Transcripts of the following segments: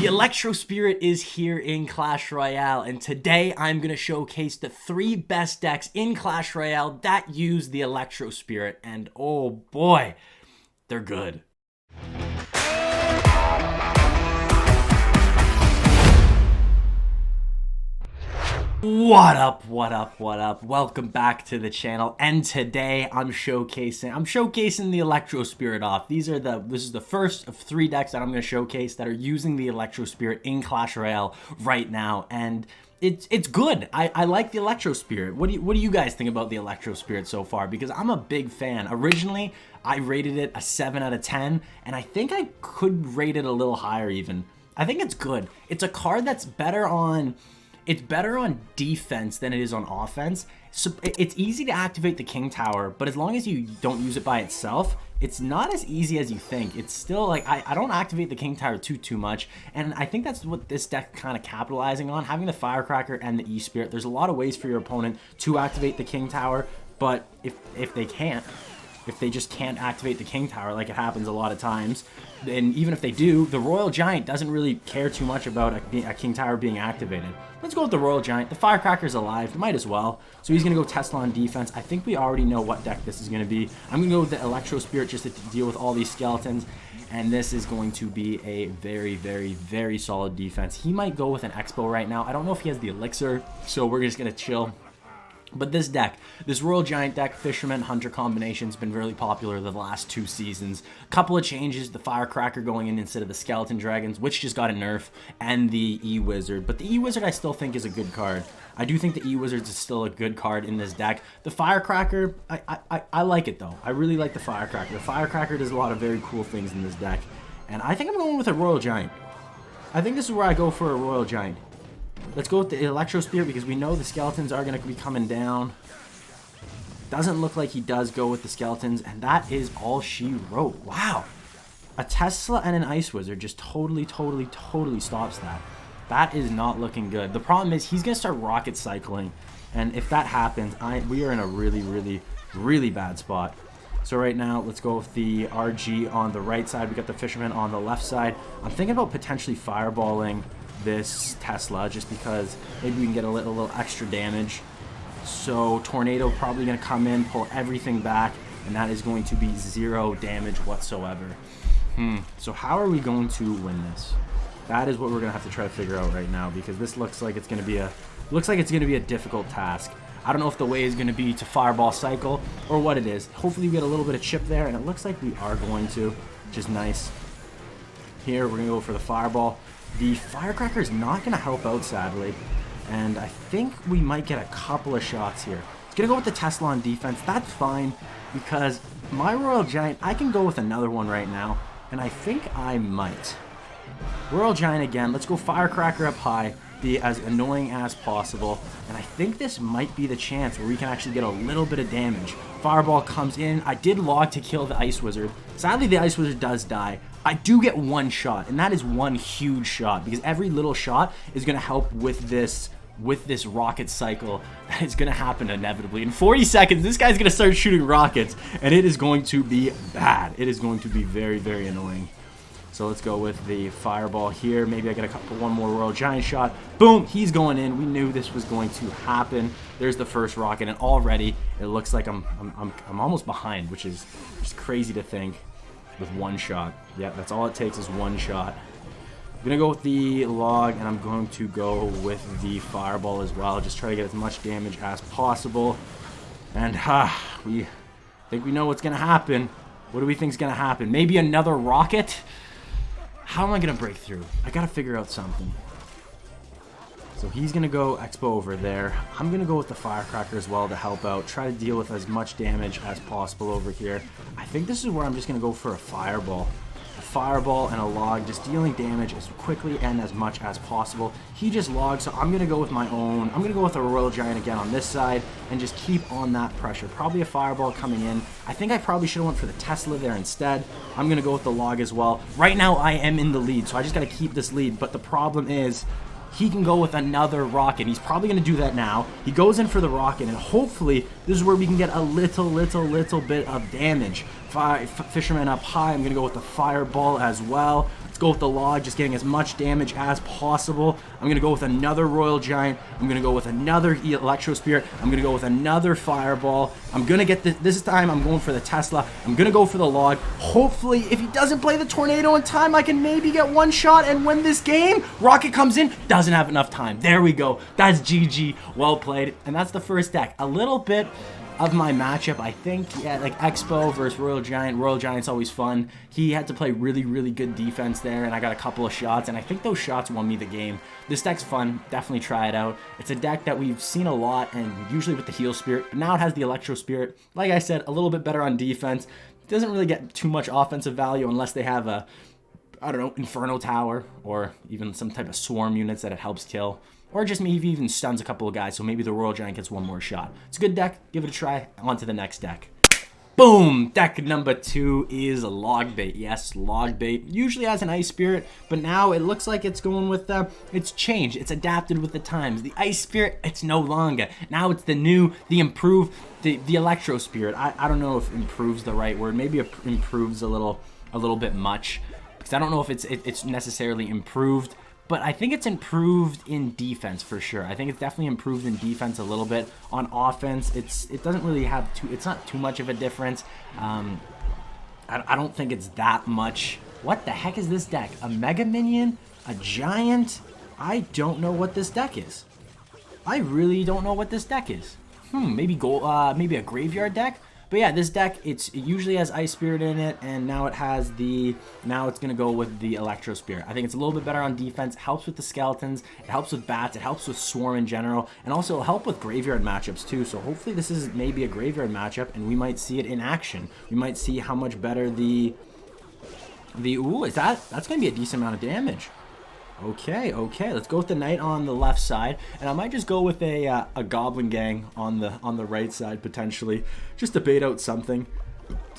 The Electro Spirit is here in Clash Royale, and today I'm going to showcase the 3 best decks in Clash Royale that use the Electro Spirit, and oh boy, they're good. What up, what up, what up? Welcome back to the channel, and today I'm showcasing the Electro Spirit off. This is the first of 3 decks that I'm going to showcase that are using the Electro Spirit in Clash Royale right now, and it's good. I like the Electro Spirit. What do you guys think about the Electro Spirit so far? Because I'm a big fan. Originally, I rated it a 7 out of 10, and I think I could rate it a little higher even. I think it's good. It's a card that's better on... It's better on defense than it is on offense. So it's easy to activate the King Tower, but as long as you don't use it by itself, it's not as easy as you think. It's still like, I don't activate the King Tower too much, and I think that's what this deck kind of capitalizing on, having the Firecracker and the E-Spirit. There's a lot of ways for your opponent to activate the King Tower, but if they just can't activate the King Tower, like it happens a lot of times, and even if they do, the Royal Giant doesn't really care too much about a King Tower being activated. Let's go with the Royal Giant. The Firecracker's alive, might as well. So he's going to go Tesla on defense. I think we already know what deck this is going to be. I'm going to go with the Electro Spirit just to deal with all these skeletons, and this is going to be a very, very, very solid defense. He might go with an Expo right now. I don't know if he has the Elixir, so we're just going to chill. But this deck, this Royal Giant deck, Fisherman Hunter combination has been really popular the last 2 seasons. A couple of changes, the Firecracker going in instead of the Skeleton Dragons, which just got a nerf, and the E-Wizard. But the E-Wizard I still think is a good card. I do think the E-Wizard is still a good card in this deck. The Firecracker, I like it though. I really like the Firecracker. The Firecracker does a lot of very cool things in this deck. And I think I'm going with a Royal Giant. I think this is where I go for a Royal Giant. Let's go with the Electro Spirit because we know the skeletons are going to be coming down. Doesn't look like he does go with the skeletons, and that is all she wrote. Wow. A Tesla and an Ice Wizard just totally stops that. That is not looking good. The problem is he's going to start rocket cycling, and if that happens, we are in a really bad spot. So right now, let's go with the RG on the right side. We got the Fisherman on the left side. I'm thinking about potentially fireballing this Tesla just because maybe we can get a little extra damage. So Tornado probably going to come in, pull everything back, and that is going to be 0 damage whatsoever. So how are we going to win this? That is what we're going to have to try to figure out right now, because this looks like it's going to be a difficult task. I don't know if the way is going to be to fireball cycle or what it is. Hopefully we get a little bit of chip there, and it looks like we are going to, which is nice. Here we're going to go for the fireball. The Firecracker is not going to help out, sadly, and I think we might get a couple of shots here. It's going to go with the Tesla on defense. That's fine, because my Royal Giant, I can go with another one right now, and I think I might. Royal Giant again. Let's go Firecracker up high, be as annoying as possible, and I think this might be the chance where we can actually get a little bit of damage. Fireball comes in. I did log to kill the Ice Wizard. Sadly, the Ice Wizard does die. I do get 1 shot, and that is 1 huge shot, because every little shot is going to help with this rocket cycle that is going to happen inevitably. In 40 seconds, this guy's going to start shooting rockets, and it is going to be bad. It is going to be very, very annoying. So let's go with the fireball here. Maybe I get one more Royal Giant shot. Boom, he's going in. We knew this was going to happen. There's the first rocket, and already it looks like I'm almost behind, which is just crazy to think. With 1 shot. Yeah, that's all it takes is 1 shot. I'm going to go with the log, and I'm going to go with the fireball as well. Just try to get as much damage as possible. And we think we know what's going to happen. What do we think is going to happen? Maybe another rocket? How am I going to break through? I got to figure out something. So he's going to go Expo over there. I'm going to go with the Firecracker as well to help out. Try to deal with as much damage as possible over here. I think this is where I'm just going to go for a Fireball. A Fireball and a log, just dealing damage as quickly and as much as possible. He just logged, so I'm going to go with my own. I'm going to go with a Royal Giant again on this side and just keep on that pressure. Probably a Fireball coming in. I think I probably should have went for the Tesla there instead. I'm going to go with the log as well. Right now I am in the lead, so I just got to keep this lead, but the problem is he can go with another rocket. He's probably going to do that now. He goes in for the rocket, and hopefully this is where we can get a little bit of damage. Fisherman up high. I'm going to go with the Fireball as well. Let's go with the Log, just getting as much damage as possible. I'm going to go with another Royal Giant. I'm going to go with another Electro Spirit. I'm going to go with another Fireball. I'm going to get this time, I'm going for the Tesla. I'm going to go for the Log. Hopefully, if he doesn't play the Tornado in time, I can maybe get one shot and win this game. Rocket comes in, doesn't have enough time. There we go. That's GG. Well played. And that's the first deck. A little bit of my matchup, I think, yeah, like Expo versus Royal Giant. Royal Giant's always fun. He had to play really, really good defense there, and I got a couple of shots, and I think those shots won me the game. This deck's fun. Definitely try it out. It's a deck that we've seen a lot, and usually with the Heal Spirit, but now it has the Electro Spirit. Like I said, a little bit better on defense. It doesn't really get too much offensive value unless they have a, I don't know, Inferno Tower, or even some type of swarm units that it helps kill. Or just maybe even stuns a couple of guys, so maybe the Royal Giant gets one more shot. It's a good deck. Give it a try. On to the next deck. Boom! Deck number 2 is Log Bait. Yes, Log Bait. Usually has an Ice Spirit, but now it looks like it's going with, it's changed. It's adapted with the times. The Ice Spirit, it's no longer. Now it's the new, the improved, the Electro Spirit. I don't know if improves the right word. Maybe it improves a little bit much, because I don't know if it's necessarily improved. But I think it's improved in defense for sure. I think it's definitely improved in defense a little bit. On offense, it doesn't really have it's not too much of a difference. I don't think it's that much. What the heck is this deck? A Mega Minion? A Giant? I don't know what this deck is. I really don't know what this deck is. Maybe maybe a Graveyard deck? But yeah, this deck, it usually has Ice Spirit in it, and now it has now it's going to go with the Electro Spirit. I think it's a little bit better on defense. It helps with the skeletons. It helps with bats. It helps with Swarm in general, and also it'll help with Graveyard matchups too. So hopefully this is maybe a Graveyard matchup, and we might see it in action. We might see how much better ooh, that's going to be a decent amount of damage. Okay, let's go with the Knight on the left side, and I might just go with a Goblin Gang on the right side potentially, just to bait out something,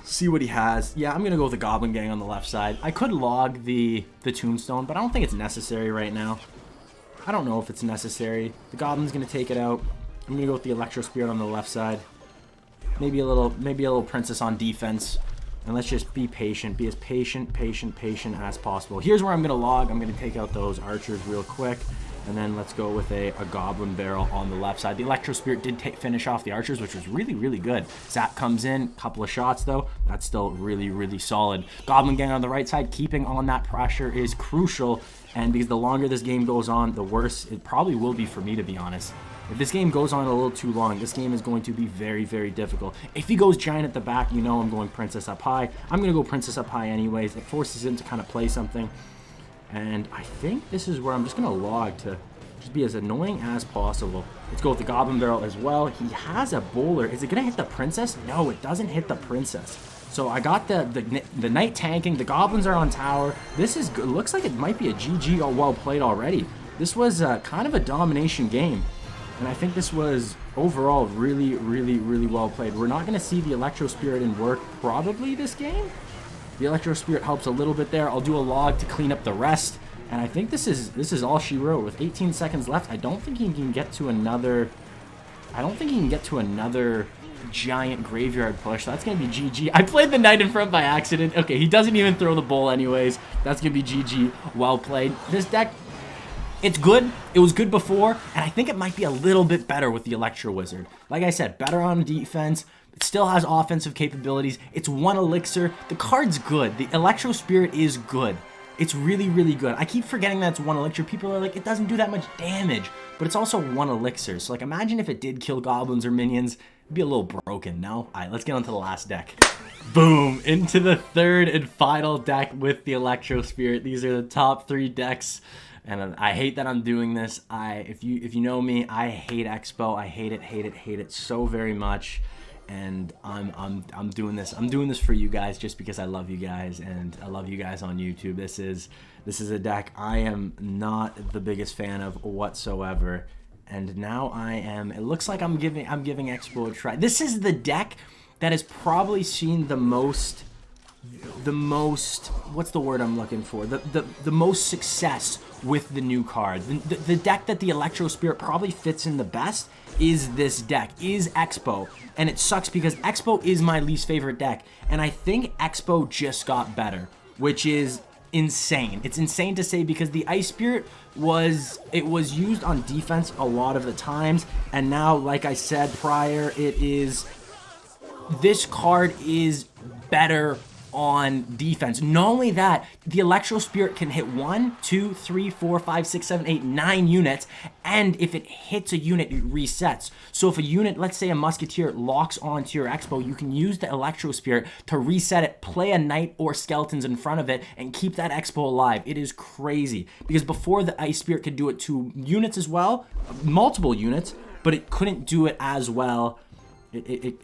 see what he has. Yeah, I'm gonna go with the Goblin Gang on the left side. I could log the Tombstone, but I don't think it's necessary right now. I don't know if it's necessary. The Goblin's gonna take it out. I'm gonna go with the Electro Spirit on the left side. Maybe a little Princess on defense. And let's just be patient. Be as patient as possible. Here's where I'm going to log. I'm going to take out those archers real quick. And then let's go with a Goblin Barrel on the left side. The Electro Spirit did finish off the archers, which was really, really good. Zap comes in. Couple of shots, though. That's still really, really solid. Goblin Gang on the right side. Keeping on that pressure is crucial. And because the longer this game goes on, the worse it probably will be for me, to be honest. If this game goes on a little too long, this game is going to be very, very difficult. If he goes Giant at the back, you know I'm going Princess up high. I'm going to go Princess up high anyways. It forces him to kind of play something. And I think this is where I'm just going to log to just be as annoying as possible. Let's go with the Goblin Barrel as well. He has a Bowler. Is it going to hit the Princess? No, it doesn't hit the Princess. So I got the Knight tanking. The Goblins are on tower. This is good. Looks like it might be a GG all well played already. This was kind of a domination game. And I think this was overall really, really, really well played. We're not going to see the Electro Spirit in work probably this game. The Electro Spirit helps a little bit there. I'll do a log to clean up the rest. And I think this is all she wrote. With 18 seconds left, I don't think he can get to another Giant Graveyard push. That's going to be GG. I played the Knight in front by accident. Okay, he doesn't even throw the bowl anyways. That's going to be GG. Well played. This deck, it's good. It was good before, and I think it might be a little bit better with the Electro Wizard. Like I said, better on defense. It still has offensive capabilities. It's 1 elixir. The card's good. The Electro Spirit is good. It's really, really good. I keep forgetting that it's 1 elixir. People are like, it doesn't do that much damage, but it's also 1 elixir. So, like, imagine if it did kill goblins or minions. It'd be a little broken, no? All right, let's get on to the last deck. Boom! Into the third and final deck with the Electro Spirit. These are the top 3 decks. And I hate that I'm doing this. If you know me, I hate Expo. I hate it so very much. And I'm doing this. I'm doing this for you guys just because I love you guys and I love you guys on YouTube. This is a deck I am not the biggest fan of whatsoever. And now I am. It looks like I'm giving Expo a try. This is the deck that has probably seen the most the most, what's the word I'm looking for? The most success with the new card. The deck that the Electro Spirit probably fits in the best is this deck, is Expo. And it sucks because Expo is my least favorite deck. And I think Expo just got better, which is insane. It's insane to say because the Ice Spirit was used on defense a lot of the times. And now, like I said prior, this card is better on defense. Not only that, the Electro Spirit can hit 1, 2, 3, 4, 5, 6, 7, 8, 9 units, and if it hits a unit, it resets. So if a unit, let's say a Musketeer, locks onto your Expo, you can use the Electro Spirit to reset it, play a Knight or Skeletons in front of it, and keep that Expo alive. It is crazy, because before the Ice Spirit could do it to units as well, multiple units, but it couldn't do it as well. It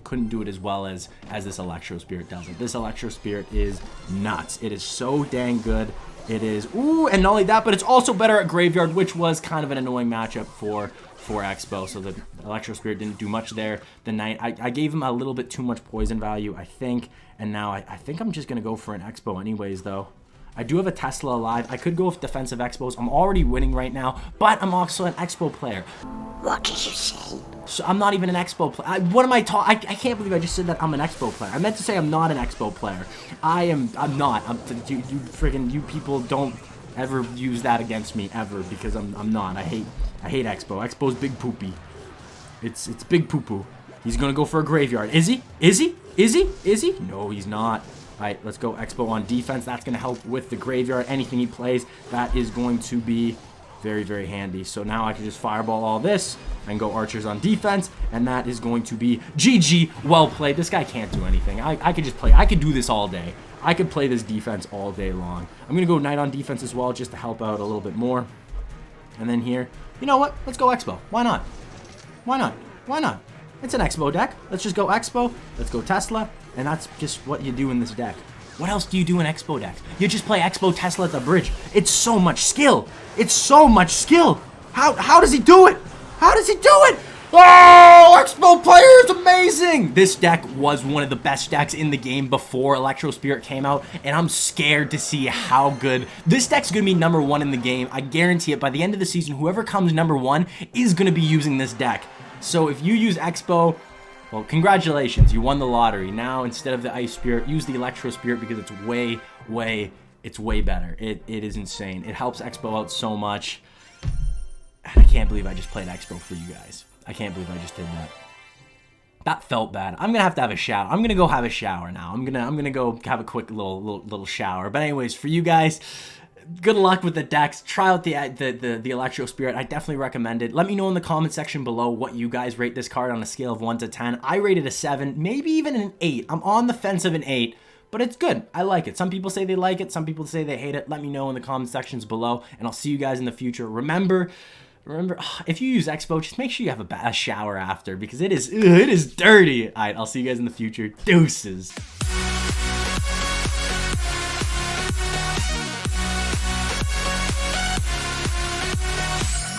couldn't do it as well as this Electro Spirit does it. This Electro Spirit is nuts. It is so dang good. It is, ooh, and not only that, but it's also better at Graveyard, which was kind of an annoying matchup for Expo. So the Electro Spirit didn't do much there. The Knight, I gave him a little bit too much poison value, I think, and now I think I'm just gonna go for an Expo anyways, though. I do have a Tesla alive. I could go with defensive Expos. I'm already winning right now, but I'm also an Expo player. What did you say? So I'm not even an Expo player. What am I talking? I can't believe I just said that I'm an Expo player. I meant to say I'm not an Expo player. I'm not. You people don't ever use that against me ever, because I'm not. I hate Expo. Expo's big poopy. It's big poo poo. He's gonna go for a graveyard. Is he? Is he? Is he? Is he? No, he's not. All right, let's go Expo on defense. That's going to help with the graveyard. Anything he plays, that is going to be very, very handy. So now I can just fireball all this and go archers on defense, and that is going to be GG. Well played. This guy can't do anything. I could just play. I could do this all day. I could play this defense all day long. I'm going to go Knight on defense as well, just to help out a little bit more. And then here, you know what? Let's go Expo. Why not? Why not? Why not? It's an Expo deck. Let's just go Expo. Let's go Tesla. And that's just what you do in this deck. What else do you do in Expo decks? You just play Expo Tesla at the bridge. It's so much skill. It's so much skill. How does he do it? How does he do it? Oh, Expo player is amazing. This deck was one of the best decks in the game before Electro Spirit came out, and I'm scared to see how good. This deck's going to be #1 in the game. I guarantee it. By the end of the season, whoever comes #1 is going to be using this deck. So if you use Expo, well, congratulations, you won the lottery. Now, instead of the Ice Spirit, use the Electro Spirit because it's way better. It is insane. It helps Expo out so much. I can't believe I just played Expo for you guys. I can't believe I just did that. That felt bad. I'm gonna have to have a shower. I'm gonna go have a shower now. I'm gonna go have a quick little shower. But anyways, for you guys, good luck with the decks. Try out the Electro Spirit. I definitely recommend it. Let me know in the comment section below what you guys rate this card on a scale of 1 to 10. I rated a 7, maybe even an 8. I'm on the fence of an 8, but it's good. I like it. Some people say they like it. Some people say they hate it. Let me know in the comment sections below, and I'll see you guys in the future. Remember, if you use Expo, just make sure you have a shower after, because it is dirty. All right, I'll see you guys in the future. Deuces.